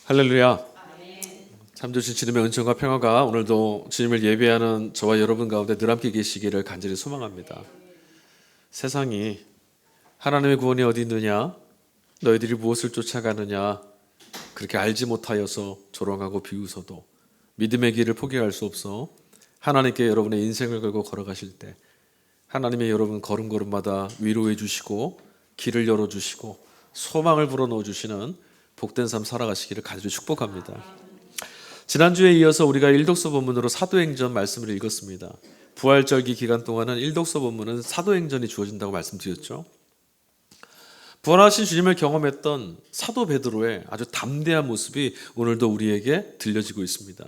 할렐루야. 참 좋으신 주님의 은총과 평화가 오늘도 주님을 예배하는 저와 여러분 가운데 늘 함께 계시기를 간절히 소망합니다. 세상이 하나님의 구원이 어디 있느냐, 너희들이 무엇을 쫓아가느냐, 그렇게 알지 못하여서 조롱하고 비웃어도 믿음의 길을 포기할 수 없어 하나님께 여러분의 인생을 걸고 걸어가실 때 하나님의 여러분 걸음걸음마다 위로해 주시고 길을 열어주시고 소망을 불어넣어 주시는 복된 삶 살아가시기를 간절히 축복합니다. 지난주에 이어서 우리가 일독서 본문으로 사도행전 말씀을 읽었습니다. 부활절기 기간 동안은 일독서 본문은 사도행전이 주어진다고 말씀드렸죠. 부활하신 주님을 경험했던 사도 베드로의 아주 담대한 모습이 오늘도 우리에게 들려지고 있습니다.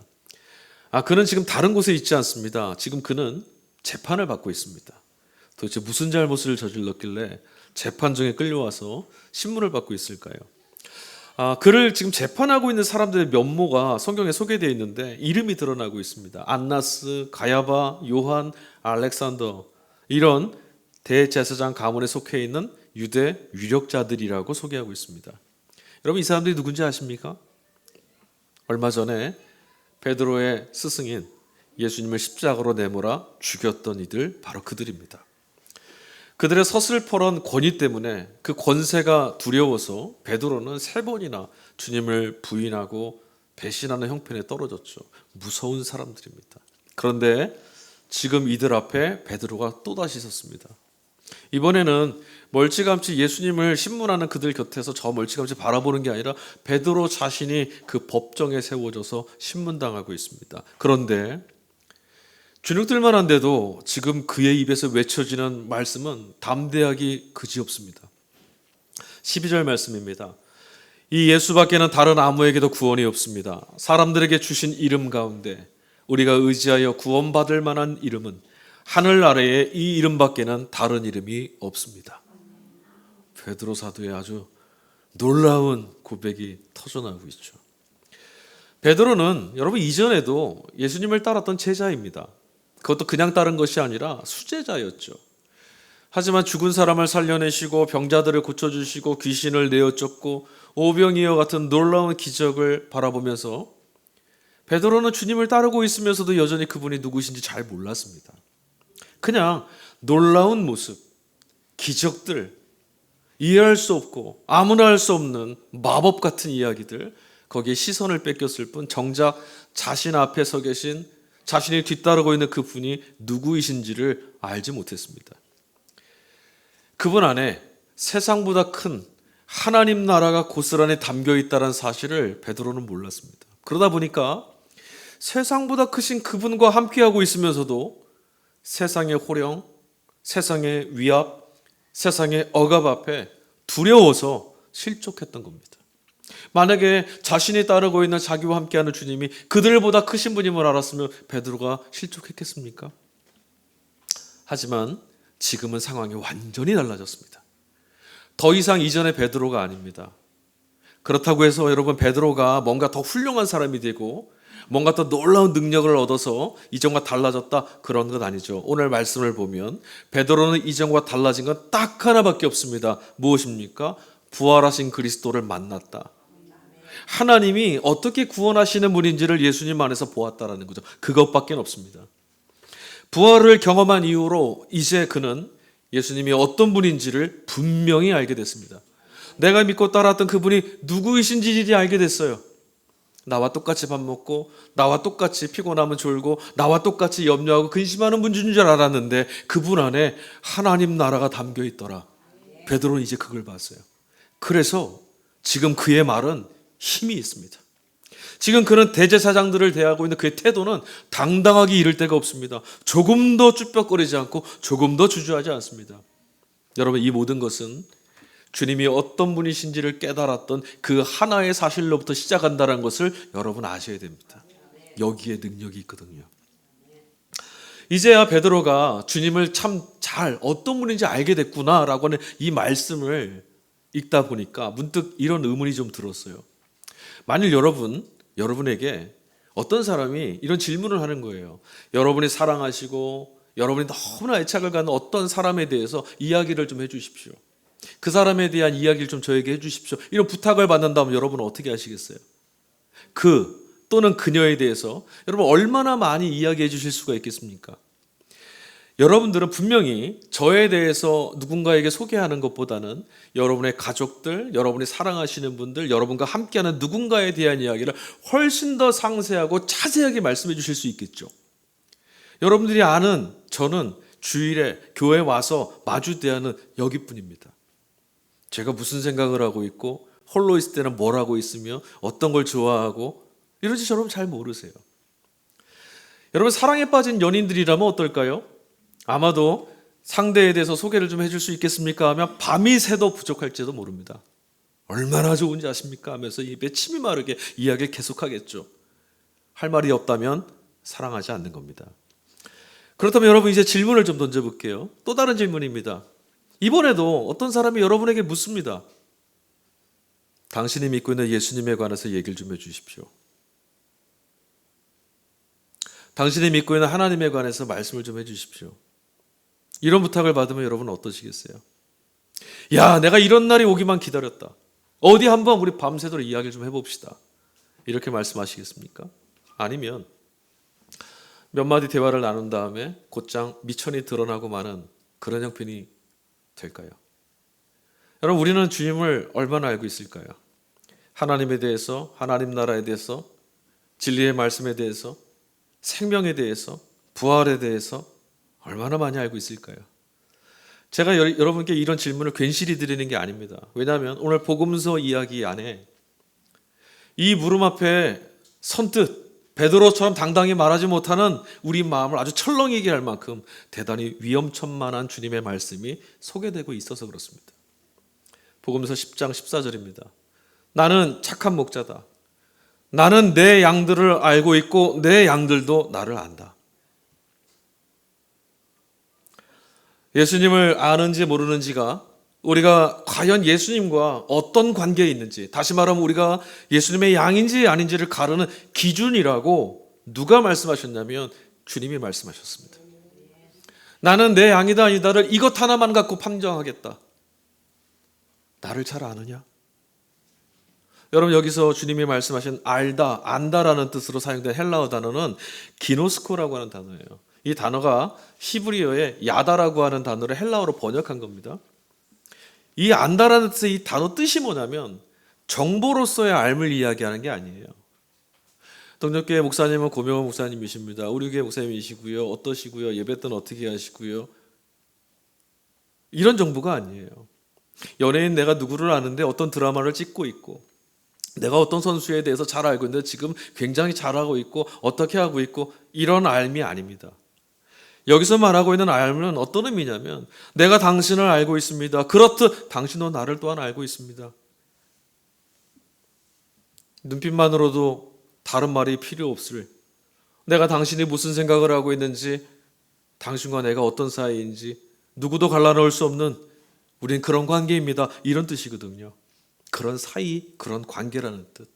그는 지금 다른 곳에 있지 않습니다. 지금 그는 재판을 받고 있습니다. 도대체 무슨 잘못을 저질렀길래 재판정에 끌려와서 신문을 받고 있을까요? 그를 지금 재판하고 있는 사람들의 면모가 성경에 소개되어 있는데 이름이 드러나고 있습니다. 안나스, 가야바, 요한, 알렉산더, 이런 대제사장 가문에 속해 있는 유대 유력자들이라고 소개하고 있습니다. 여러분, 이 사람들이 누군지 아십니까? 얼마 전에 베드로의 스승인 예수님을 십자가로 내몰아 죽였던 이들, 바로 그들입니다. 그들의 서슬퍼런 권위 때문에 그 권세가 두려워서 베드로는 3번이나 주님을 부인하고 배신하는 형편에 떨어졌죠. 무서운 사람들입니다. 그런데 지금 이들 앞에 베드로가 또다시 섰습니다. 이번에는 멀찌감치 예수님을 신문하는 그들 곁에서 저 멀찌감치 바라보는 게 아니라 베드로 자신이 그 법정에 세워져서 신문당하고 있습니다. 그런데 주눅들만 한데도 지금 그의 입에서 외쳐지는 말씀은 담대하기 그지없습니다. 12절 말씀입니다. 이 예수밖에는 다른 아무에게도 구원이 없습니다. 사람들에게 주신 이름 가운데 우리가 의지하여 구원받을 만한 이름은 하늘 아래에 이 이름밖에는 다른 이름이 없습니다. 베드로 사도의 아주 놀라운 고백이 터져나오고 있죠. 베드로는 여러분 이전에도 예수님을 따랐던 제자입니다. 그것도 그냥 따른 것이 아니라 수제자였죠. 하지만 죽은 사람을 살려내시고 병자들을 고쳐주시고 귀신을 내어쫓고 오병이어 같은 놀라운 기적을 바라보면서 베드로는 주님을 따르고 있으면서도 여전히 그분이 누구신지 잘 몰랐습니다. 그냥 놀라운 모습, 기적들, 이해할 수 없고 아무나 할 수 없는 마법 같은 이야기들, 거기에 시선을 뺏겼을 뿐 정작 자신 앞에 서 계신, 자신이 뒤따르고 있는 그분이 누구이신지를 알지 못했습니다. 그분 안에 세상보다 큰 하나님 나라가 고스란히 담겨 있다는 사실을 베드로는 몰랐습니다. 그러다 보니까 세상보다 크신 그분과 함께하고 있으면서도 세상의 호령, 세상의 위압, 세상의 억압 앞에 두려워서 실족했던 겁니다. 만약에 자신이 따르고 있는 자기와 함께하는 주님이 그들보다 크신 분임을 알았으면 베드로가 실족했겠습니까? 하지만 지금은 상황이 완전히 달라졌습니다. 더 이상 이전의 베드로가 아닙니다. 그렇다고 해서 여러분, 베드로가 뭔가 더 훌륭한 사람이 되고 뭔가 더 놀라운 능력을 얻어서 이전과 달라졌다, 그런 건 아니죠. 오늘 말씀을 보면 베드로는 이전과 달라진 건 딱 하나밖에 없습니다. 무엇입니까? 부활하신 그리스도를 만났다. 하나님이 어떻게 구원하시는 분인지를 예수님 안에서 보았다라는 거죠. 그것밖에 없습니다. 부활을 경험한 이후로 이제 그는 예수님이 어떤 분인지를 분명히 알게 됐습니다. 내가 믿고 따랐던 그분이 누구이신지 알게 됐어요. 나와 똑같이 밥 먹고 나와 똑같이 피곤하면 졸고 나와 똑같이 염려하고 근심하는 분인 줄 알았는데 그분 안에 하나님 나라가 담겨 있더라. 베드로는 이제 그걸 봤어요. 그래서 지금 그의 말은 힘이 있습니다. 지금 그는 대제사장들을 대하고 있는 그의 태도는 당당하게 이를 데가 없습니다. 조금 더 쭈뼛거리지 않고 조금 더 주저하지 않습니다. 여러분, 이 모든 것은 주님이 어떤 분이신지를 깨달았던 그 하나의 사실로부터 시작한다는 것을 여러분 아셔야 됩니다. 여기에 능력이 있거든요. 이제야 베드로가 주님을 참 잘 어떤 분인지 알게 됐구나라고 하는 이 말씀을 읽다 보니까 문득 이런 의문이 좀 들었어요. 만일 여러분에게 어떤 사람이 이런 질문을 하는 거예요. 여러분이 사랑하시고 여러분이 너무나 애착을 갖는 어떤 사람에 대해서 이야기를 좀 해주십시오. 그 사람에 대한 이야기를 좀 저에게 해주십시오. 이런 부탁을 받는다면 여러분은 어떻게 하시겠어요? 그 또는 그녀에 대해서 여러분 얼마나 많이 이야기해 주실 수가 있겠습니까? 여러분들은 분명히 저에 대해서 누군가에게 소개하는 것보다는 여러분의 가족들, 여러분이 사랑하시는 분들, 여러분과 함께하는 누군가에 대한 이야기를 훨씬 더 상세하고 자세하게 말씀해 주실 수 있겠죠. 여러분들이 아는 저는 주일에 교회 와서 마주 대하는 여기뿐입니다. 제가 무슨 생각을 하고 있고 홀로 있을 때는 뭘 하고 있으며 어떤 걸 좋아하고 이런지 여러분 잘 모르세요. 여러분 사랑에 빠진 연인들이라면 어떨까요? 아마도 상대에 대해서 소개를 좀 해줄 수 있겠습니까? 하면 밤이 새도 부족할지도 모릅니다. 얼마나 좋은지 아십니까? 하면서 입에 침이 마르게 이야기를 계속하겠죠. 할 말이 없다면 사랑하지 않는 겁니다. 그렇다면 여러분 이제 질문을 좀 던져볼게요. 또 다른 질문입니다. 이번에도 어떤 사람이 여러분에게 묻습니다. 당신이 믿고 있는 예수님에 관해서 얘기를 좀 해주십시오. 당신이 믿고 있는 하나님에 관해서 말씀을 좀 해주십시오. 이런 부탁을 받으면 여러분은 어떠시겠어요? 야, 내가 이런 날이 오기만 기다렸다. 어디 한번 우리 밤새도록 이야기를 좀 해봅시다. 이렇게 말씀하시겠습니까? 아니면 몇 마디 대화를 나눈 다음에 곧장 미천이 드러나고 마는 그런 형편이 될까요? 여러분 우리는 주님을 얼마나 알고 있을까요? 하나님에 대해서, 하나님 나라에 대해서, 진리의 말씀에 대해서, 생명에 대해서, 부활에 대해서 얼마나 많이 알고 있을까요? 제가 여러분께 이런 질문을 괜시리 드리는 게 아닙니다. 왜냐하면 오늘 복음서 이야기 안에 이 물음 앞에 선뜻 베드로처럼 당당히 말하지 못하는 우리 마음을 아주 철렁이게 할 만큼 대단히 위험천만한 주님의 말씀이 소개되고 있어서 그렇습니다. 복음서 10장 14절입니다. 나는 착한 목자다. 나는 내 양들을 알고 있고 내 양들도 나를 안다. 예수님을 아는지 모르는지가 우리가 과연 예수님과 어떤 관계에 있는지, 다시 말하면 우리가 예수님의 양인지 아닌지를 가르는 기준이라고 누가 말씀하셨냐면 주님이 말씀하셨습니다. 나는 내 양이다 아니다를 이것 하나만 갖고 판정하겠다. 나를 잘 아느냐? 여러분 여기서 주님이 말씀하신 알다, 안다라는 뜻으로 사용된 헬라어 단어는 기노스코라고 하는 단어예요. 이 단어가 히브리어의 야다라고 하는 단어를 헬라어로 번역한 겁니다. 이 안다라는 뜻의 이 단어 뜻이 뭐냐면 정보로서의 알을 이야기하는 게 아니에요. 동력교회 목사님은 고명호 목사님이십니다. 우리 교회 목사님이시고요. 어떠시고요. 예배 때는 어떻게 하시고요. 이런 정보가 아니에요. 연예인 내가 누구를 아는데 어떤 드라마를 찍고 있고 내가 어떤 선수에 대해서 잘 알고 있는데 지금 굉장히 잘하고 있고 어떻게 하고 있고 이런 알미 아닙니다. 여기서 말하고 있는 알은 어떤 의미냐면 내가 당신을 알고 있습니다. 그렇듯 당신도 나를 또한 알고 있습니다. 눈빛만으로도 다른 말이 필요 없을 내가 당신이 무슨 생각을 하고 있는지 당신과 내가 어떤 사이인지 누구도 갈라놓을 수 없는 우린 그런 관계입니다. 이런 뜻이거든요. 그런 사이, 그런 관계라는 뜻.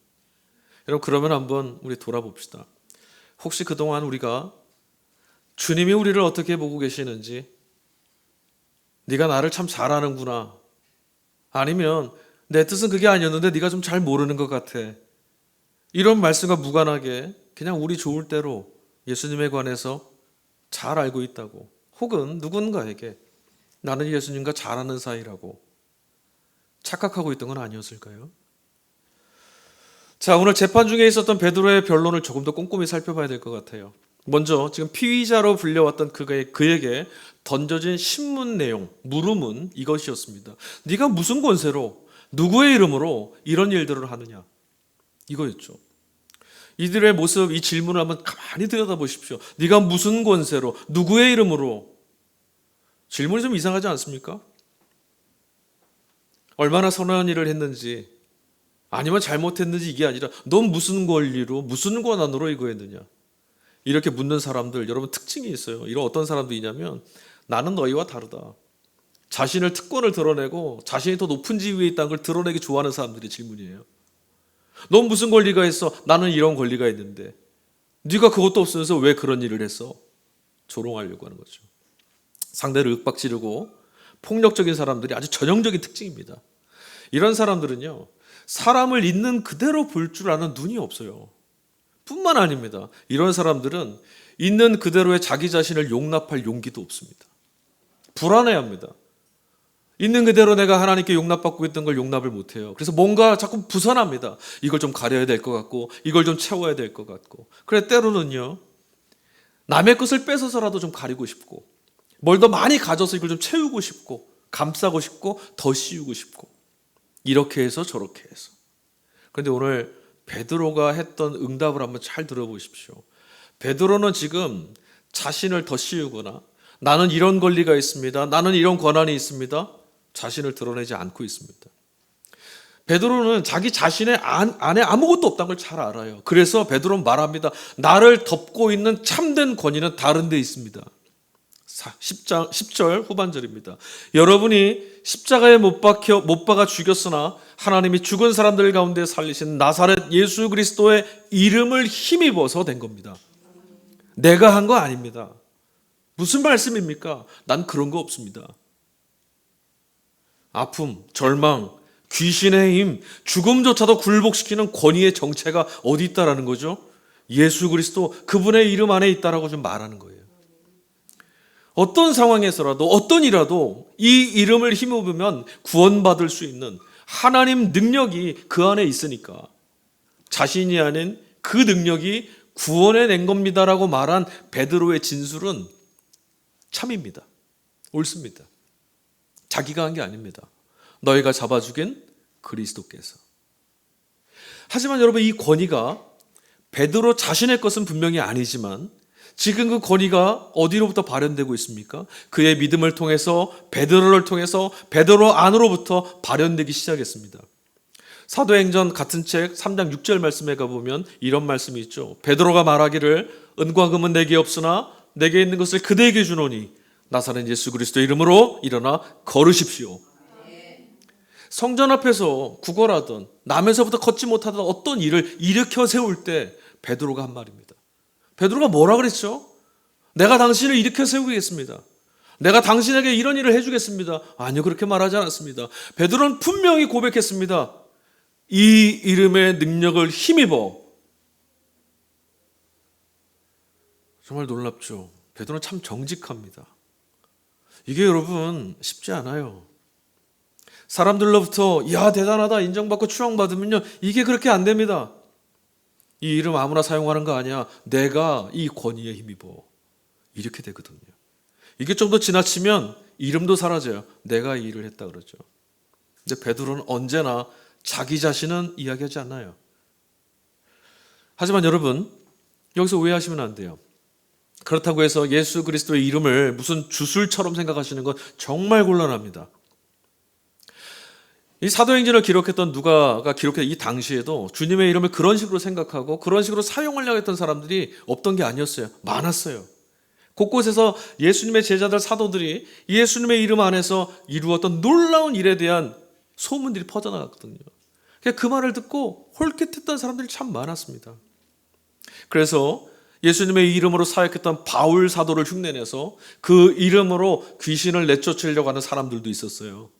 여러분 그러면 한번 우리 돌아봅시다. 혹시 그동안 우리가 주님이 우리를 어떻게 보고 계시는지 네가 나를 참 잘 아는구나. 아니면 내 뜻은 그게 아니었는데 네가 좀 잘 모르는 것 같아. 이런 말씀과 무관하게 그냥 우리 좋을 대로 예수님에 관해서 잘 알고 있다고 혹은 누군가에게 나는 예수님과 잘 아는 사이라고 착각하고 있던 건 아니었을까요? 자, 오늘 재판 중에 있었던 베드로의 변론을 조금 더 꼼꼼히 살펴봐야 될 것 같아요. 먼저 지금 피의자로 불려왔던 그에게 던져진 신문 내용, 물음은 이것이었습니다. 네가 무슨 권세로 누구의 이름으로 이런 일들을 하느냐? 이거였죠. 이들의 모습, 이 질문을 한번 가만히 들여다보십시오. 네가 무슨 권세로 누구의 이름으로? 질문이 좀 이상하지 않습니까? 얼마나 선한 일을 했는지 아니면 잘못했는지 이게 아니라 넌 무슨 권리로 무슨 권한으로 이거 했느냐? 이렇게 묻는 사람들 여러분 특징이 있어요. 이런 어떤 사람들이냐면 나는 너희와 다르다. 자신을 특권을 드러내고 자신이 더 높은 지위에 있다는 걸 드러내기 좋아하는 사람들의 질문이에요. 넌 무슨 권리가 있어? 나는 이런 권리가 있는데 네가 그것도 없으면서 왜 그런 일을 했어? 조롱하려고 하는 거죠. 상대를 윽박지르고 폭력적인 사람들이 아주 전형적인 특징입니다. 이런 사람들은요 사람을 있는 그대로 볼 줄 아는 눈이 없어요. 뿐만 아닙니다. 이런 사람들은 있는 그대로의 자기 자신을 용납할 용기도 없습니다. 불안해합니다. 있는 그대로 내가 하나님께 용납받고 있던 걸 용납을 못해요. 그래서 뭔가 자꾸 부산합니다. 이걸 좀 가려야 될 것 같고 이걸 좀 채워야 될 것 같고. 그래 때로는요, 남의 것을 뺏어서라도 좀 가리고 싶고 뭘 더 많이 가져서 이걸 좀 채우고 싶고 감싸고 싶고 더 씌우고 싶고 이렇게 해서 저렇게 해서. 그런데 오늘 베드로가 했던 응답을 한번 잘 들어보십시오. 베드로는 지금 자신을 더 씌우거나 나는 이런 권리가 있습니다, 나는 이런 권한이 있습니다, 자신을 드러내지 않고 있습니다. 베드로는 자기 자신의 안에 아무것도 없다는 걸 잘 알아요. 그래서 베드로는 말합니다. 나를 덮고 있는 참된 권위는 다른 데 있습니다. 10절 후반절입니다. 여러분이 십자가에 못 박아 죽였으나 하나님이 죽은 사람들 가운데 살리신 나사렛 예수 그리스도의 이름을 힘입어서 된 겁니다. 내가 한 거 아닙니다. 무슨 말씀입니까? 난 그런 거 없습니다. 아픔, 절망, 귀신의 힘, 죽음조차도 굴복시키는 권위의 정체가 어디 있다라는 거죠? 예수 그리스도 그분의 이름 안에 있다라고 좀 말하는 거예요. 어떤 상황에서라도 어떤 일이라도 이 이름을 힘입으면 구원받을 수 있는 하나님 능력이 그 안에 있으니까 자신이 아닌 그 능력이 구원해낸 겁니다라고 말한 베드로의 진술은 참입니다. 옳습니다. 자기가 한 게 아닙니다. 너희가 잡아 죽인 그리스도께서. 하지만 여러분, 이 권위가 베드로 자신의 것은 분명히 아니지만 지금 그 권위가 어디로부터 발현되고 있습니까? 그의 믿음을 통해서, 베드로를 통해서 베드로 안으로부터 발현되기 시작했습니다. 사도행전 같은 책 3장 6절 말씀에 가보면 이런 말씀이 있죠. 베드로가 말하기를 은과 금은 내게 없으나 내게 있는 것을 그대에게 주노니 나사렛 예수 그리스도 이름으로 일어나 걸으십시오. 성전 앞에서 구걸하던, 남에서부터 걷지 못하던 어떤 일을 일으켜 세울 때 베드로가 한 말입니다. 베드로가 뭐라 그랬죠? 내가 당신을 일으켜 세우겠습니다. 내가 당신에게 이런 일을 해주겠습니다. 아니요, 그렇게 말하지 않았습니다. 베드로는 분명히 고백했습니다. 이 이름의 능력을 힘입어. 정말 놀랍죠? 베드로는 참 정직합니다. 이게 여러분 쉽지 않아요. 사람들로부터 야 대단하다 인정받고 추앙받으면요, 이게 그렇게 안 됩니다. 이 이름 아무나 사용하는 거 아니야. 내가 이 권위에 힘입어. 이렇게 되거든요. 이게 좀 더 지나치면 이름도 사라져요. 내가 이 일을 했다 그러죠. 근데 베드로는 언제나 자기 자신은 이야기하지 않나요? 하지만 여러분, 여기서 오해하시면 안 돼요. 그렇다고 해서 예수 그리스도의 이름을 무슨 주술처럼 생각하시는 건 정말 곤란합니다. 이 사도행전을 기록했던 누가가 기록한 이 당시에도 주님의 이름을 그런 식으로 생각하고 그런 식으로 사용하려고 했던 사람들이 없던 게 아니었어요. 많았어요. 곳곳에서 예수님의 제자들 사도들이 예수님의 이름 안에서 이루었던 놀라운 일에 대한 소문들이 퍼져나갔거든요. 그 말을 듣고 홀깃했던 사람들이 참 많았습니다. 그래서 예수님의 이름으로 사역했던 바울 사도를 흉내내서 그 이름으로 귀신을 내쫓으려고 하는 사람들도 있었어요.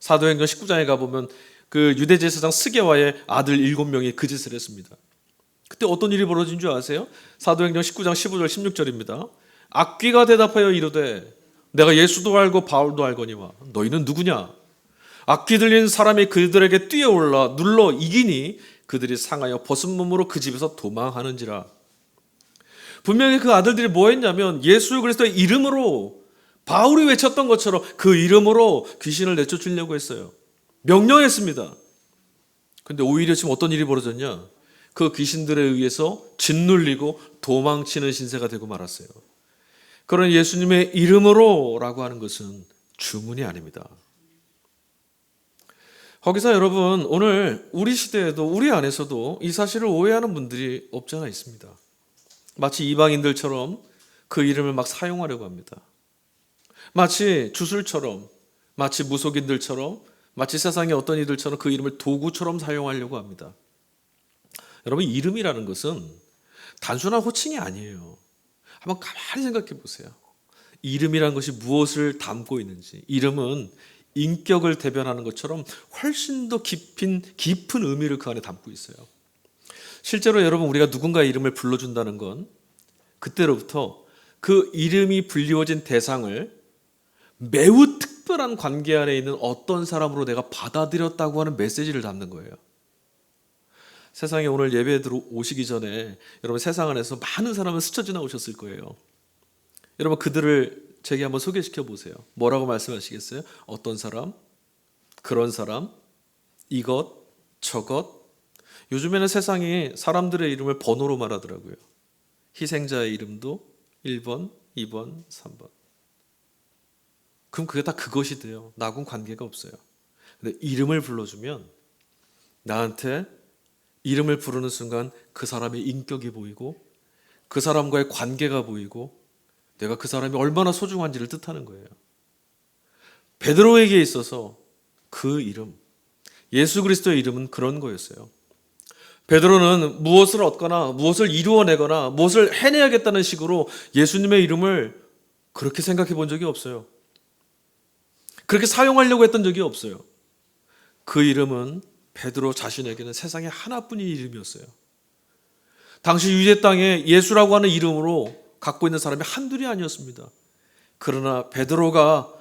사도행전 19장에 가보면 그 유대제사장 스게와의 아들 7명이 그 짓을 했습니다. 그때 어떤 일이 벌어진 줄 아세요? 사도행전 19장 15절 16절입니다. 악귀가 대답하여 이르되 내가 예수도 알고 바울도 알거니와 너희는 누구냐? 악귀 들린 사람이 그들에게 뛰어올라 눌러 이기니 그들이 상하여 벗은 몸으로 그 집에서 도망하는지라. 분명히 그 아들들이 뭐 했냐면 예수 그리스도의 이름으로 바울이 외쳤던 것처럼 그 이름으로 귀신을 내쫓으려고 했어요. 명령했습니다. 근데 오히려 지금 어떤 일이 벌어졌냐? 그 귀신들에 의해서 짓눌리고 도망치는 신세가 되고 말았어요. 그런 예수님의 이름으로라고 하는 것은 주문이 아닙니다. 거기서 여러분, 오늘 우리 시대에도 우리 안에서도 이 사실을 오해하는 분들이 없지 않아 있습니다. 마치 이방인들처럼 그 이름을 막 사용하려고 합니다. 마치 주술처럼, 마치 무속인들처럼, 마치 세상의 어떤 이들처럼 그 이름을 도구처럼 사용하려고 합니다. 여러분, 이름이라는 것은 단순한 호칭이 아니에요. 한번 가만히 생각해 보세요. 이름이라는 것이 무엇을 담고 있는지. 이름은 인격을 대변하는 것처럼 훨씬 더 깊은 의미를 그 안에 담고 있어요. 실제로 여러분, 우리가 누군가의 이름을 불러준다는 건 그때로부터 그 이름이 불리워진 대상을 매우 특별한 관계 안에 있는 어떤 사람으로 내가 받아들였다고 하는 메시지를 담는 거예요. 세상에 오늘 예배에 들어오시기 전에 여러분, 세상 안에서 많은 사람을 스쳐 지나오셨을 거예요. 여러분, 그들을 제게 한번 소개시켜 보세요. 뭐라고 말씀하시겠어요? 어떤 사람, 그런 사람, 이것, 저것. 요즘에는 세상이 사람들의 이름을 번호로 말하더라고요. 희생자의 이름도 1번, 2번, 3번. 그럼 그게 다 그것이 돼요. 나하고는 관계가 없어요. 근데 이름을 불러주면 나한테 이름을 부르는 순간 그 사람의 인격이 보이고 그 사람과의 관계가 보이고 내가 그 사람이 얼마나 소중한지를 뜻하는 거예요. 베드로에게 있어서 그 이름, 예수 그리스도의 이름은 그런 거였어요. 베드로는 무엇을 얻거나 무엇을 이루어내거나 무엇을 해내야겠다는 식으로 예수님의 이름을 그렇게 생각해 본 적이 없어요. 그렇게 사용하려고 했던 적이 없어요. 그 이름은 베드로 자신에게는 세상에 하나뿐인 이름이었어요. 당시 유대 땅에 예수라고 하는 이름으로 갖고 있는 사람이 한둘이 아니었습니다. 그러나 베드로가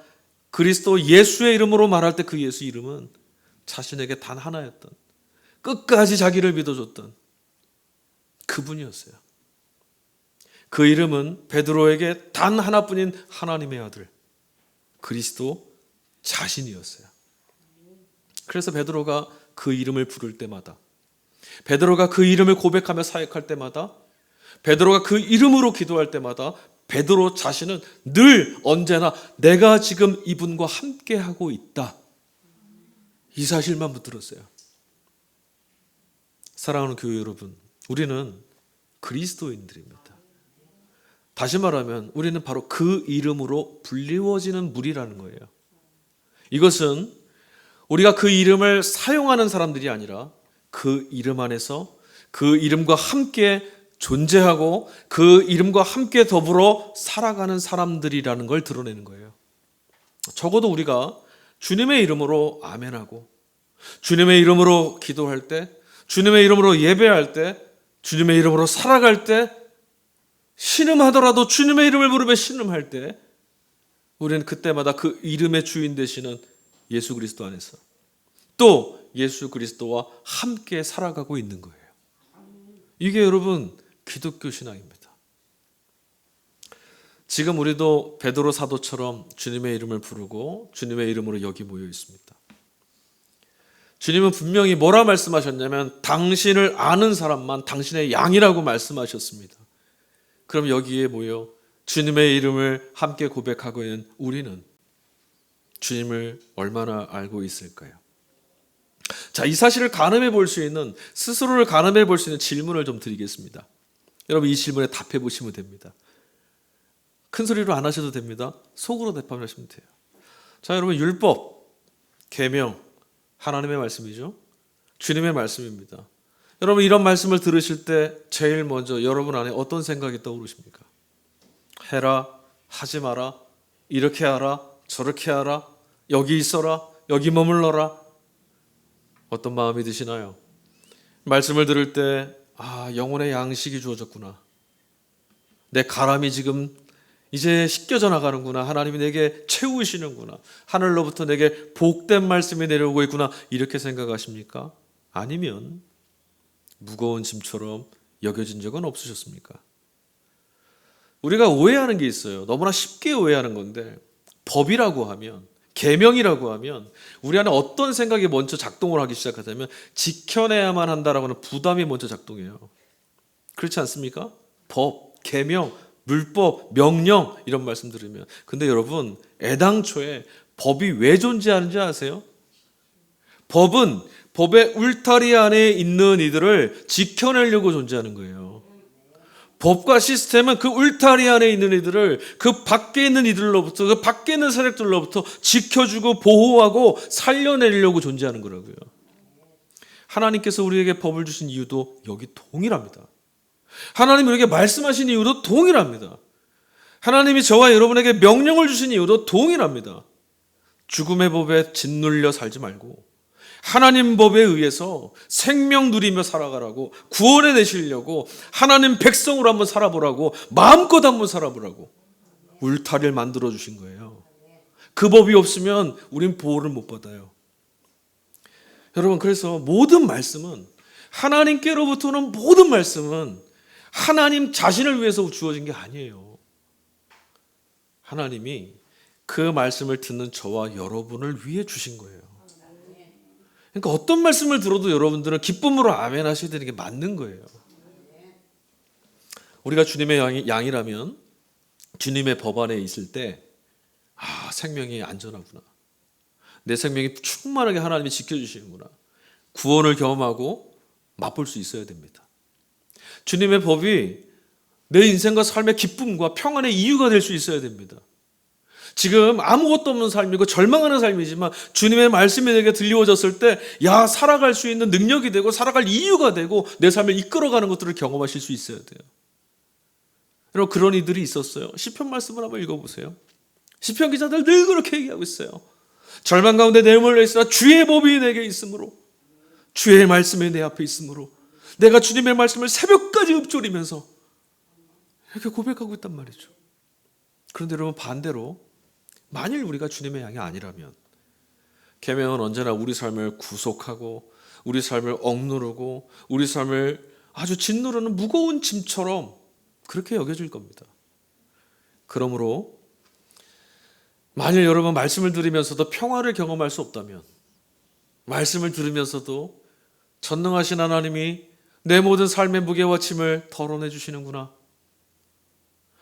그리스도 예수의 이름으로 말할 때 그 예수 이름은 자신에게 단 하나였던, 끝까지 자기를 믿어줬던 그분이었어요. 그 이름은 베드로에게 단 하나뿐인 하나님의 아들 그리스도 자신이었어요. 그래서 베드로가 그 이름을 부를 때마다, 베드로가 그 이름을 고백하며 사역할 때마다, 베드로가 그 이름으로 기도할 때마다 베드로 자신은 늘 언제나 내가 지금 이분과 함께하고 있다, 이 사실만 붙들었어요. 사랑하는 교회 여러분, 우리는 그리스도인들입니다. 다시 말하면 우리는 바로 그 이름으로 불리워지는 무리라는 거예요. 이것은 우리가 그 이름을 사용하는 사람들이 아니라 그 이름 안에서 그 이름과 함께 존재하고 그 이름과 함께 더불어 살아가는 사람들이라는 걸 드러내는 거예요. 적어도 우리가 주님의 이름으로 아멘하고 주님의 이름으로 기도할 때, 주님의 이름으로 예배할 때, 주님의 이름으로 살아갈 때, 신음하더라도 주님의 이름을 부르며 신음할 때 우리는 그때마다 그 이름의 주인 되시는 예수 그리스도 안에서 또 예수 그리스도와 함께 살아가고 있는 거예요. 이게 여러분 기독교 신앙입니다. 지금 우리도 베드로 사도처럼 주님의 이름을 부르고 주님의 이름으로 여기 모여 있습니다. 주님은 분명히 뭐라 말씀하셨냐면 당신을 아는 사람만 당신의 양이라고 말씀하셨습니다. 그럼 여기에 모여 주님의 이름을 함께 고백하고 있는 우리는 주님을 얼마나 알고 있을까요? 자, 이 사실을 가늠해 볼 수 있는, 스스로를 가늠해 볼 수 있는 질문을 좀 드리겠습니다. 여러분, 이 질문에 답해 보시면 됩니다. 큰 소리로 안 하셔도 됩니다. 속으로 대답하시면 돼요. 자, 여러분, 율법, 계명, 하나님의 말씀이죠. 주님의 말씀입니다. 여러분, 이런 말씀을 들으실 때 제일 먼저 여러분 안에 어떤 생각이 떠오르십니까? 해라, 하지 마라, 이렇게 하라, 저렇게 하라, 여기 있어라, 여기 머물러라. 어떤 마음이 드시나요? 말씀을 들을 때 영혼의 양식이 주어졌구나. 내 가람이 지금 이제 씻겨져 나가는구나. 하나님이 내게 채우시는구나. 하늘로부터 내게 복된 말씀이 내려오고 있구나. 이렇게 생각하십니까? 아니면 무거운 짐처럼 여겨진 적은 없으셨습니까? 우리가 오해하는 게 있어요. 너무나 쉽게 오해하는 건데, 법이라고 하면, 계명이라고 하면 우리 안에 어떤 생각이 먼저 작동을 하기 시작하자면 지켜내야만 한다라고 하는 부담이 먼저 작동해요. 그렇지 않습니까? 법, 계명, 율법, 명령 이런 말씀 들으면. 근데 여러분, 애당초에 법이 왜 존재하는지 아세요? 법은 법의 울타리 안에 있는 이들을 지켜내려고 존재하는 거예요. 법과 시스템은 그 울타리 안에 있는 이들을 그 밖에 있는 이들로부터, 그 밖에 있는 세력들로부터 지켜주고 보호하고 살려내려고 존재하는 거라고요. 하나님께서 우리에게 법을 주신 이유도 여기 동일합니다. 하나님이 우리에게 말씀하신 이유도 동일합니다. 하나님이 저와 여러분에게 명령을 주신 이유도 동일합니다. 죽음의 법에 짓눌려 살지 말고 하나님 법에 의해서 생명 누리며 살아가라고, 구원해 내시려고, 하나님 백성으로 한번 살아보라고, 마음껏 한번 살아보라고 울타리를 만들어 주신 거예요. 그 법이 없으면 우린 보호를 못 받아요. 여러분, 그래서 모든 말씀은, 하나님께로부터는 모든 말씀은 하나님 자신을 위해서 주어진 게 아니에요. 하나님이 그 말씀을 듣는 저와 여러분을 위해 주신 거예요. 그러니까 어떤 말씀을 들어도 여러분들은 기쁨으로 아멘 하셔야 되는 게 맞는 거예요. 우리가 주님의 양이라면 주님의 법 안에 있을 때 생명이 안전하구나, 내 생명이 충만하게 하나님이 지켜주시는구나, 구원을 경험하고 맛볼 수 있어야 됩니다. 주님의 법이 내 인생과 삶의 기쁨과 평안의 이유가 될 수 있어야 됩니다. 지금 아무것도 없는 삶이고 절망하는 삶이지만 주님의 말씀이 내게 들려워졌을 때 살아갈 수 있는 능력이 되고 살아갈 이유가 되고 내 삶을 이끌어가는 것들을 경험하실 수 있어야 돼요. 여러분, 그런 이들이 있었어요. 시편 말씀을 한번 읽어보세요. 시편 기자들 늘 그렇게 얘기하고 있어요. 절망 가운데 내몰려 있으나 주의 법이 내게 있으므로, 주의 말씀이 내 앞에 있으므로 내가 주님의 말씀을 새벽까지 읊조리면서 이렇게 고백하고 있단 말이죠. 그런데 여러분, 반대로 만일 우리가 주님의 양이 아니라면 계명은 언제나 우리 삶을 구속하고 우리 삶을 억누르고 우리 삶을 아주 짓누르는 무거운 짐처럼 그렇게 여겨질 겁니다. 그러므로 만일 여러분 말씀을 들으면서도 평화를 경험할 수 없다면, 말씀을 들으면서도 전능하신 하나님이 내 모든 삶의 무게와 짐을 덜어내 주시는구나,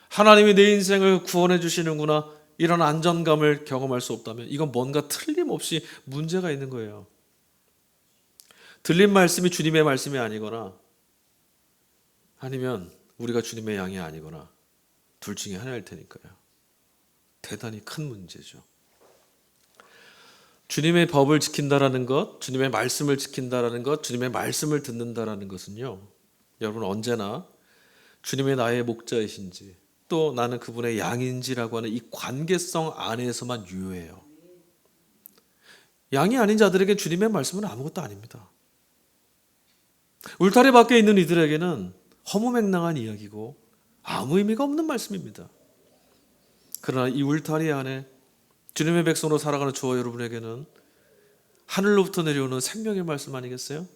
하나님이 내 인생을 구원해 주시는구나, 이런 안정감을 경험할 수 없다면 이건 뭔가 틀림없이 문제가 있는 거예요. 들린 말씀이 주님의 말씀이 아니거나 아니면 우리가 주님의 양이 아니거나 둘 중에 하나일 테니까요. 대단히 큰 문제죠. 주님의 법을 지킨다라는 것, 주님의 말씀을 지킨다라는 것, 주님의 말씀을 듣는다라는 것은요, 여러분 언제나 주님의 나의 목자이신지 또 나는 그분의 양인지라고 하는 이 관계성 안에서만 유효해요. 양이 아닌 자들에게 주님의 말씀은 아무것도 아닙니다. 울타리 밖에 있는 이들에게는 허무맹랑한 이야기고 아무 의미가 없는 말씀입니다. 그러나 이 울타리 안에 주님의 백성으로 살아가는 저와 여러분에게는 하늘로부터 내려오는 생명의 말씀 아니겠어요?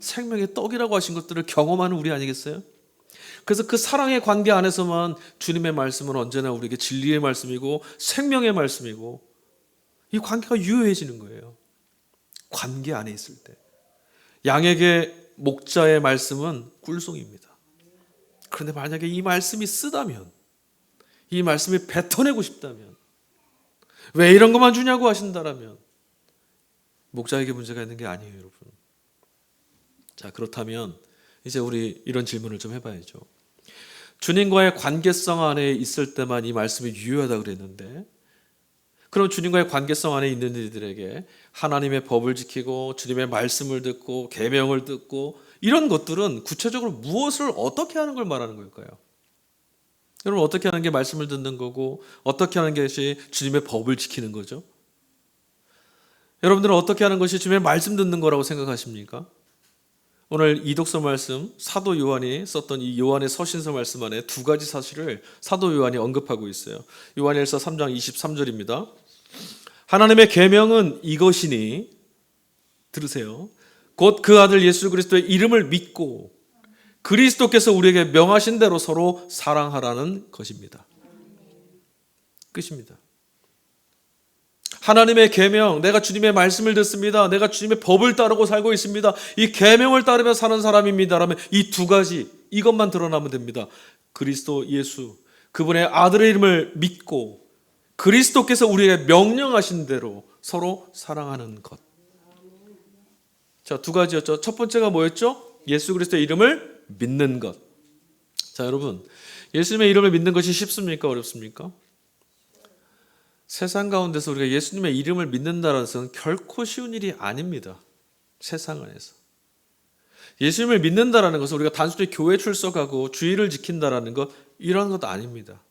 생명의 떡이라고 하신 것들을 경험하는 우리 아니겠어요? 그래서 그 사랑의 관계 안에서만 주님의 말씀은 언제나 우리에게 진리의 말씀이고 생명의 말씀이고 이 관계가 유효해지는 거예요. 관계 안에 있을 때. 양에게 목자의 말씀은 꿀송입니다. 그런데 만약에 이 말씀이 쓰다면, 이 말씀이 뱉어내고 싶다면, 왜 이런 것만 주냐고 하신다라면 목자에게 문제가 있는 게 아니에요, 여러분. 자, 그렇다면 이제 우리 이런 질문을 좀 해봐야죠. 주님과의 관계성 안에 있을 때만 이 말씀이 유효하다고 그랬는데, 그럼 주님과의 관계성 안에 있는 이들에게 하나님의 법을 지키고 주님의 말씀을 듣고 계명을 듣고 이런 것들은 구체적으로 무엇을 어떻게 하는 걸 말하는 걸까요? 여러분, 어떻게 하는 게 말씀을 듣는 거고 어떻게 하는 것이 주님의 법을 지키는 거죠? 여러분들은 어떻게 하는 것이 주님의 말씀 듣는 거라고 생각하십니까? 오늘 이독서 말씀, 사도 요한이 썼던 이 요한의 서신서 말씀 안에 두 가지 사실을 사도 요한이 언급하고 있어요. 요한일서 3장 23절입니다. 하나님의 계명은 이것이니, 들으세요, 곧 그 아들 예수 그리스도의 이름을 믿고 그리스도께서 우리에게 명하신 대로 서로 사랑하라는 것입니다. 끝입니다. 하나님의 계명, 내가 주님의 말씀을 듣습니다, 내가 주님의 법을 따르고 살고 있습니다, 이 계명을 따르며 사는 사람입니다 라면 이 두 가지, 이것만 드러나면 됩니다. 그리스도 예수, 그분의 아들의 이름을 믿고 그리스도께서 우리에게 명령하신 대로 서로 사랑하는 것. 자, 두 가지였죠. 첫 번째가 뭐였죠? 예수 그리스도의 이름을 믿는 것. 자, 여러분, 예수님의 이름을 믿는 것이 쉽습니까? 어렵습니까? 세상 가운데서 우리가 예수님의 이름을 믿는다는 것은 결코 쉬운 일이 아닙니다. 세상 안에서. 예수님을 믿는다는 것은 우리가 단순히 교회 출석하고 주의를 지킨다는 것, 이런 것도 아닙니다.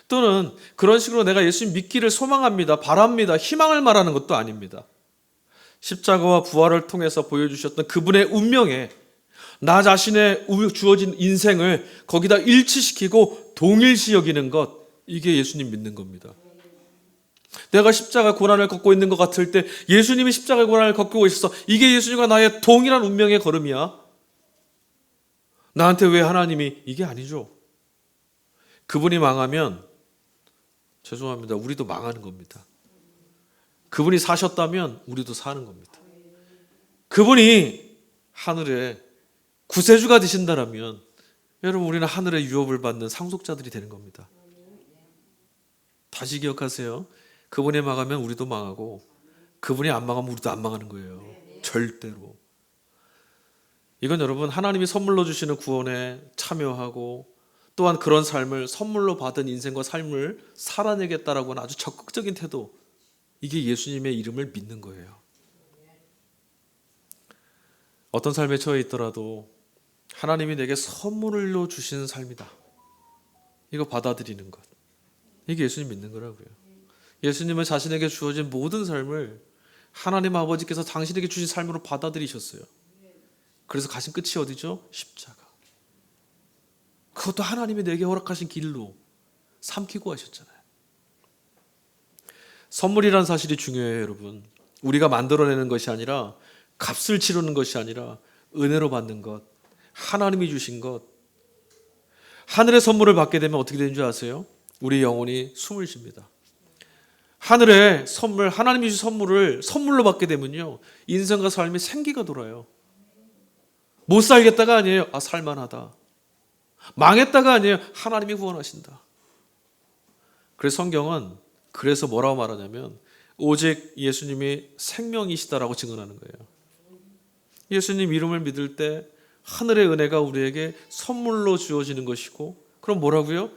또는 그런 식으로 내가 예수님 믿기를 소망합니다, 바랍니다, 희망을 말하는 것도 아닙니다. 십자가와 부활을 통해서 보여주셨던 그분의 운명에 나 자신의 주어진 인생을 거기다 일치시키고 동일시 여기는 것, 이게 예수님 믿는 겁니다. 내가 십자가 고난을 걷고 있는 것 같을 때 예수님이 십자가 고난을 걷고 있어서 이게 예수님과 나의 동일한 운명의 걸음이야? 나한테 왜 하나님이? 이게 아니죠. 그분이 망하면 죄송합니다, 우리도 망하는 겁니다. 그분이 사셨다면 우리도 사는 겁니다. 그분이 하늘에 구세주가 되신다라면 여러분, 우리는 하늘의 유업을 받는 상속자들이 되는 겁니다. 다시 기억하세요. 그분이 망하면 우리도 망하고 그분이 안 망하면 우리도 안 망하는 거예요. 절대로. 이건 여러분, 하나님이 선물로 주시는 구원에 참여하고 또한 그런 삶을 선물로 받은 인생과 삶을 살아내겠다라고 하는 아주 적극적인 태도, 이게 예수님의 이름을 믿는 거예요. 어떤 삶에 처해 있더라도 하나님이 내게 선물로 주시는 삶이다, 이거 받아들이는 것, 이게 예수님 믿는 거라고요. 예수님은 자신에게 주어진 모든 삶을 하나님 아버지께서 당신에게 주신 삶으로 받아들이셨어요. 그래서 가신 끝이 어디죠? 십자가. 그것도 하나님이 내게 허락하신 길로 삼키고 하셨잖아요. 선물이라는 사실이 중요해요, 여러분. 우리가 만들어내는 것이 아니라, 값을 치르는 것이 아니라 은혜로 받는 것, 하나님이 주신 것. 하늘의 선물을 받게 되면 어떻게 되는 줄 아세요? 우리 영혼이 숨을 쉽니다. 하늘의 선물, 하나님이 주신 선물을 선물로 받게 되면요, 인생과 삶이 생기가 돌아요. 못 살겠다가 아니에요. 아, 살만하다. 망했다가 아니에요. 하나님이 구원하신다. 그래서 성경은 그래서 뭐라고 말하냐면 오직 예수님이 생명이시다라고 증언하는 거예요. 예수님 이름을 믿을 때 하늘의 은혜가 우리에게 선물로 주어지는 것이고, 그럼 뭐라고요?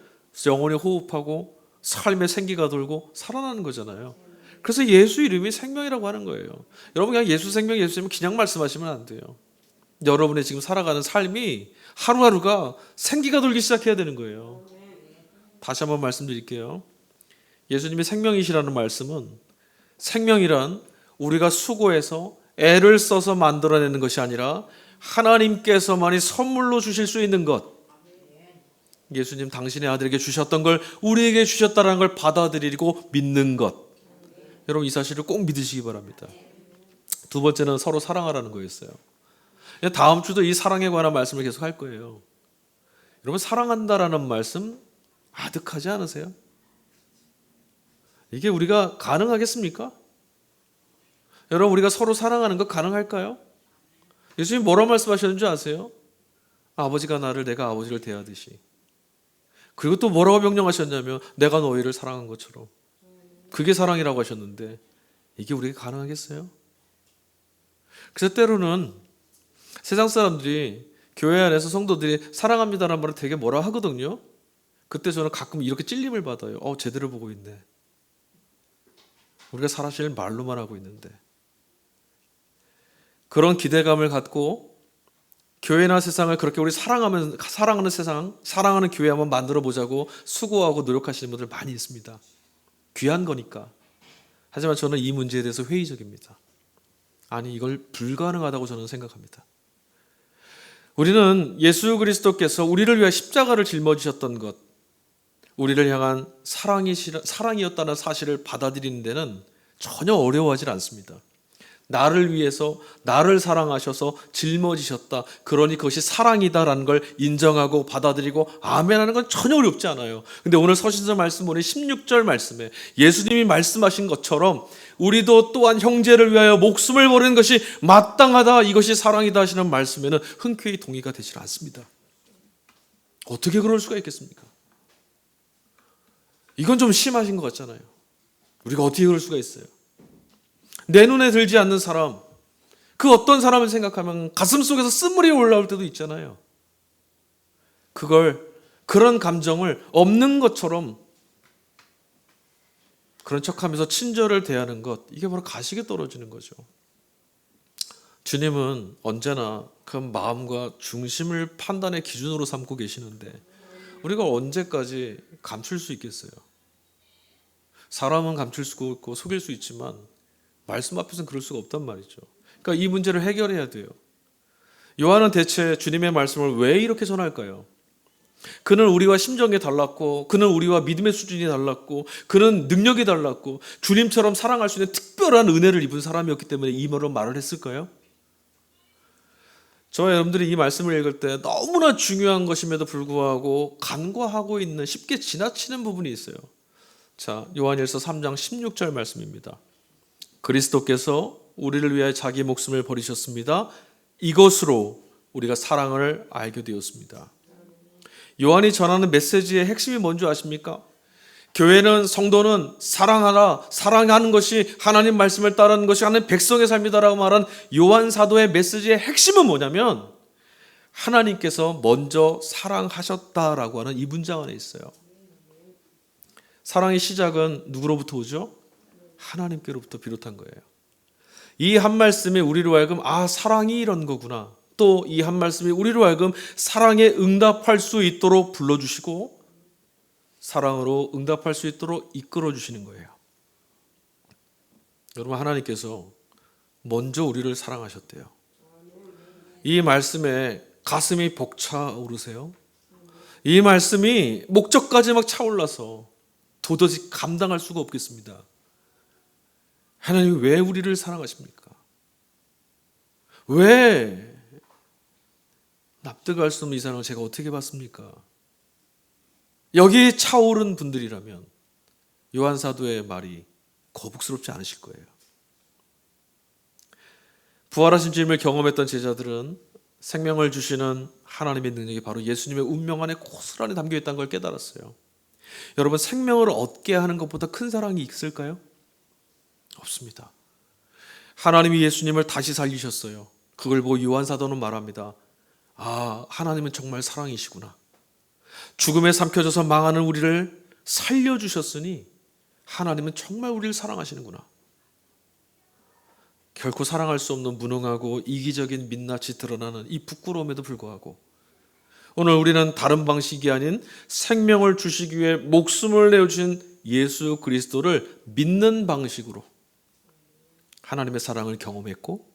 영혼이 호흡하고 삶의 생기가 돌고 살아나는 거잖아요. 그래서 예수 이름이 생명이라고 하는 거예요. 여러분, 그냥 예수 생명, 예수 생명 그냥 말씀하시면 안 돼요. 여러분의 지금 살아가는 삶이 하루하루가 생기가 돌기 시작해야 되는 거예요. 다시 한번 말씀드릴게요. 예수님이 생명이시라는 말씀은, 생명이란 우리가 수고해서 애를 써서 만들어내는 것이 아니라 하나님께서만이 선물로 주실 수 있는 것, 예수님 당신의 아들에게 주셨던 걸 우리에게 주셨다는 걸 받아들이고 믿는 것. 여러분, 이 사실을 꼭 믿으시기 바랍니다. 두 번째는 서로 사랑하라는 거였어요. 다음 주도 이 사랑에 관한 말씀을 계속 할 거예요. 여러분, 사랑한다라는 말씀 아득하지 않으세요? 이게 우리가 가능하겠습니까? 여러분, 우리가 서로 사랑하는 거 가능할까요? 예수님 뭐라고 말씀하셨는지 아세요? 아버지가 나를, 내가 아버지를 대하듯이. 그리고 또 뭐라고 명령하셨냐면 내가 너희를 사랑한 것처럼. 그게 사랑이라고 하셨는데 이게 우리가 가능하겠어요? 그래서 때로는 세상 사람들이, 교회 안에서 성도들이 사랑합니다라는 말을 되게 뭐라 하거든요. 그때 저는 가끔 이렇게 찔림을 받아요. 제대로 보고 있네. 우리가 사실 말로만 하고 있는데. 그런 기대감을 갖고 교회나 세상을 그렇게 우리 사랑하는 세상, 사랑하는 교회 한번 만들어 보자고 수고하고 노력하시는 분들 많이 있습니다. 귀한 거니까. 하지만 저는 이 문제에 대해서 회의적입니다. 아니, 이걸 불가능하다고 저는 생각합니다. 우리는 예수 그리스도께서 우리를 위해 십자가를 짊어지셨던 것, 우리를 향한 사랑이었다는 사실을 받아들이는 데는 전혀 어려워하지 않습니다. 나를 위해서 나를 사랑하셔서 짊어지셨다, 그러니 그것이 사랑이다라는 걸 인정하고 받아들이고 아멘하는 건 전혀 어렵지 않아요. 근데 오늘 서신서 말씀 보니 16절 말씀에 예수님이 말씀하신 것처럼 우리도 또한 형제를 위하여 목숨을 버리는 것이 마땅하다, 이것이 사랑이다 하시는 말씀에는 흔쾌히 동의가 되지 않습니다. 어떻게 그럴 수가 있겠습니까? 이건 좀 심하신 것 같잖아요. 우리가 어떻게 그럴 수가 있어요? 내 눈에 들지 않는 사람, 그 어떤 사람을 생각하면 가슴 속에서 쓴물이 올라올 때도 있잖아요. 그런 감정을 없는 것처럼 그런 척하면서 친절을 대하는 것, 이게 바로 가식에 떨어지는 거죠. 주님은 언제나 그 마음과 중심을 판단의 기준으로 삼고 계시는데 우리가 언제까지 감출 수 있겠어요? 사람은 감출 수 있고 속일 수 있지만 말씀 앞에서는 그럴 수가 없단 말이죠. 그러니까 이 문제를 해결해야 돼요. 요한은 대체 주님의 말씀을 왜 이렇게 전할까요? 그는 우리와 심정이 달랐고, 그는 우리와 믿음의 수준이 달랐고, 그는 능력이 달랐고, 주님처럼 사랑할 수 있는 특별한 은혜를 입은 사람이었기 때문에 이 말을 했을까요? 저와 여러분들이 이 말씀을 읽을 때 너무나 중요한 것임에도 불구하고 간과하고 있는, 쉽게 지나치는 부분이 있어요. 자, 요한일서 3장 16절 말씀입니다. 그리스도께서 우리를 위하여 자기 목숨을 버리셨습니다. 이것으로 우리가 사랑을 알게 되었습니다. 요한이 전하는 메시지의 핵심이 뭔지 아십니까? 교회는, 성도는 사랑하라, 사랑하는 것이 하나님 말씀을 따르는 것이 하나님 백성의 삶이다라고 말한 요한 사도의 메시지의 핵심은 뭐냐면 하나님께서 먼저 사랑하셨다라고 하는 이 문장 안에 있어요. 사랑의 시작은 누구로부터 오죠? 하나님께로부터 비롯한 거예요. 이 한 말씀이 우리로 하여금 사랑이 이런 거구나, 또 이 한 말씀이 우리로 하여금 사랑에 응답할 수 있도록 불러주시고 사랑으로 응답할 수 있도록 이끌어 주시는 거예요. 여러분, 하나님께서 먼저 우리를 사랑하셨대요. 이 말씀에 가슴이 벅차오르세요? 이 말씀이 목적까지 막 차올라서 도저히 감당할 수가 없겠습니다. 하나님이 왜 우리를 사랑하십니까? 왜 납득할 수 없는 이 사랑을 제가 어떻게 받습니까? 여기 차오른 분들이라면 요한 사도의 말이 거북스럽지 않으실 거예요. 부활하신 주님을 경험했던 제자들은 생명을 주시는 하나님의 능력이 바로 예수님의 운명 안에 고스란히 담겨 있다는 걸 깨달았어요. 여러분, 생명을 얻게 하는 것보다 큰 사랑이 있을까요? 없습니다. 하나님이 예수님을 다시 살리셨어요. 그걸 보고 요한 사도는 말합니다. 하나님은 정말 사랑이시구나. 죽음에 삼켜져서 망하는 우리를 살려주셨으니 하나님은 정말 우리를 사랑하시는구나. 결코 사랑할 수 없는 무능하고 이기적인 민낯이 드러나는 이 부끄러움에도 불구하고 오늘 우리는 다른 방식이 아닌 생명을 주시기 위해 목숨을 내어주신 예수 그리스도를 믿는 방식으로 하나님의 사랑을 경험했고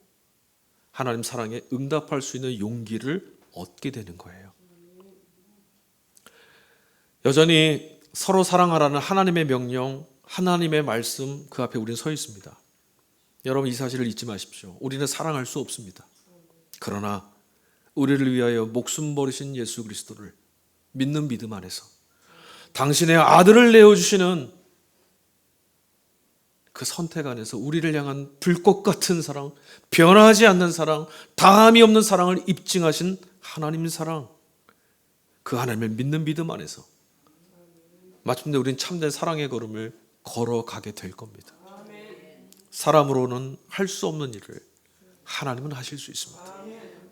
하나님 사랑에 응답할 수 있는 용기를 얻게 되는 거예요. 여전히 서로 사랑하라는 하나님의 명령, 하나님의 말씀, 그 앞에 우리는 서 있습니다. 여러분, 이 사실을 잊지 마십시오. 우리는 사랑할 수 없습니다. 그러나 우리를 위하여 목숨 버리신 예수 그리스도를 믿는 믿음 안에서 당신의 아들을 내어주시는 그 선택 안에서 우리를 향한 불꽃 같은 사랑, 변하지 않는 사랑, 다함이 없는 사랑을 입증하신 하나님 사랑, 그 하나님을 믿는 믿음 안에서 마침내 우리는 참된 사랑의 걸음을 걸어가게 될 겁니다. 사람으로는 할 수 없는 일을 하나님은 하실 수 있습니다.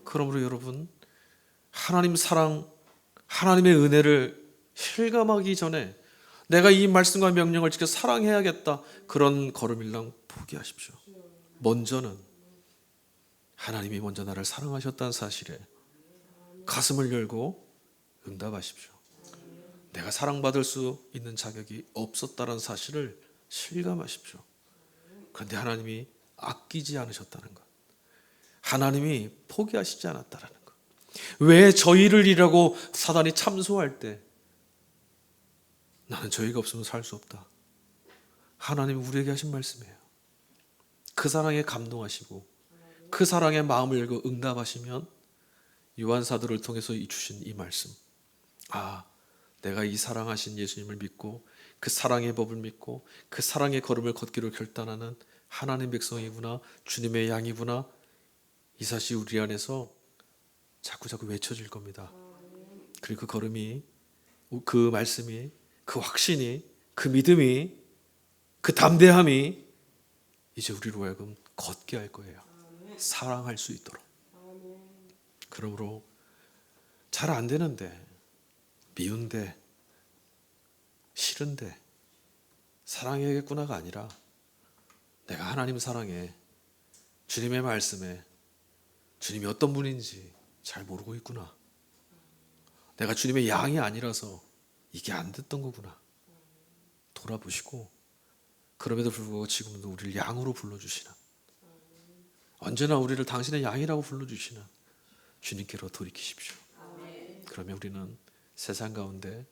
그러므로 여러분, 하나님 사랑, 하나님의 은혜를 실감하기 전에 내가 이 말씀과 명령을 지켜 사랑해야겠다, 그런 걸음일랑 포기하십시오. 먼저는 하나님이 먼저 나를 사랑하셨다는 사실에 가슴을 열고 응답하십시오. 내가 사랑받을 수 있는 자격이 없었다는 사실을 실감하십시오. 그런데 하나님이 아끼지 않으셨다는 것, 하나님이 포기하시지 않았다는 것, 왜 저희를 이라고 사단이 참소할 때 나는 저희가 없으면 살 수 없다, 하나님이 우리에게 하신 말씀이에요. 그 사랑에 감동하시고 그 사랑의 마음을 열고 응답하시면 요한 사도를 통해서 주신 이 말씀, 내가 이 사랑하신 예수님을 믿고 그 사랑의 법을 믿고 그 사랑의 걸음을 걷기로 결단하는 하나님 백성이구나, 주님의 양이구나, 이 사실이 우리 안에서 자꾸자꾸 외쳐질 겁니다. 그리고 그 걸음이, 그 말씀이, 그 확신이, 그 믿음이, 그 담대함이 이제 우리로 하여금 걷게 할 거예요. 사랑할 수 있도록. 그러므로 잘 안 되는데, 미운데, 싫은데 사랑해야겠구나가 아니라 내가 하나님 사랑에, 주님의 말씀에 주님이 어떤 분인지 잘 모르고 있구나, 내가 주님의 양이 아니라서 이게 안 됐던 거구나 돌아보시고, 그럼에도 불구하고 지금도 우리를 양으로 불러주시는, 언제나 우리를 당신의 양이라고 불러주시는 주님께로 돌이키십시오. 그러면 우리는 세상 가운데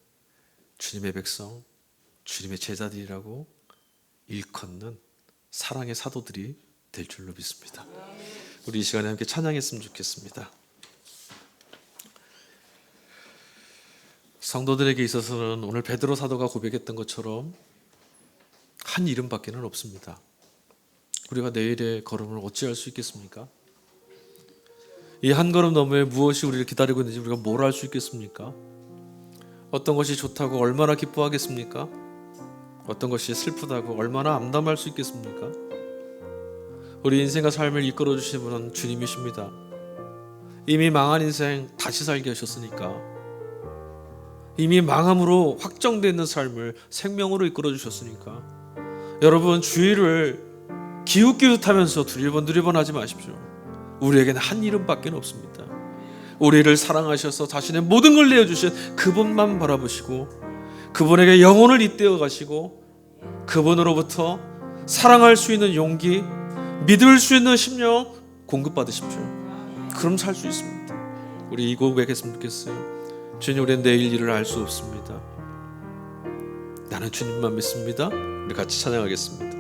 주님의 백성, 주님의 제자들이라고 일컫는 사랑의 사도들이 될 줄로 믿습니다. 우리 이 시간에 함께 찬양했으면 좋겠습니다. 성도들에게 있어서는 오늘 베드로 사도가 고백했던 것처럼 한 이름밖에는 없습니다. 우리가 내일의 걸음을 어찌할 수 있겠습니까? 이 한 걸음 너머에 무엇이 우리를 기다리고 있는지 우리가 뭘 알 수 있겠습니까? 어떤 것이 좋다고 얼마나 기뻐하겠습니까? 어떤 것이 슬프다고 얼마나 암담할 수 있겠습니까? 우리 인생과 삶을 이끌어 주시는 분은 주님이십니다. 이미 망한 인생 다시 살게 하셨으니까, 이미 망함으로 확정되어 있는 삶을 생명으로 이끌어 주셨으니까, 여러분 주의를 기웃기웃하면서 두리번 하지 마십시오. 우리에게는 한 이름밖에 없습니다. 우리를 사랑하셔서 자신의 모든 걸 내어주신 그분만 바라보시고, 그분에게 영혼을 잇대어 가시고, 그분으로부터 사랑할 수 있는 용기, 믿을 수 있는 심령 공급받으십시오. 그럼 살 수 있습니다. 우리 이 고백했으면 좋겠어요. 주님, 우리는 내일 일을 알 수 없습니다. 나는 주님만 믿습니다. 우리 같이 찬양하겠습니다.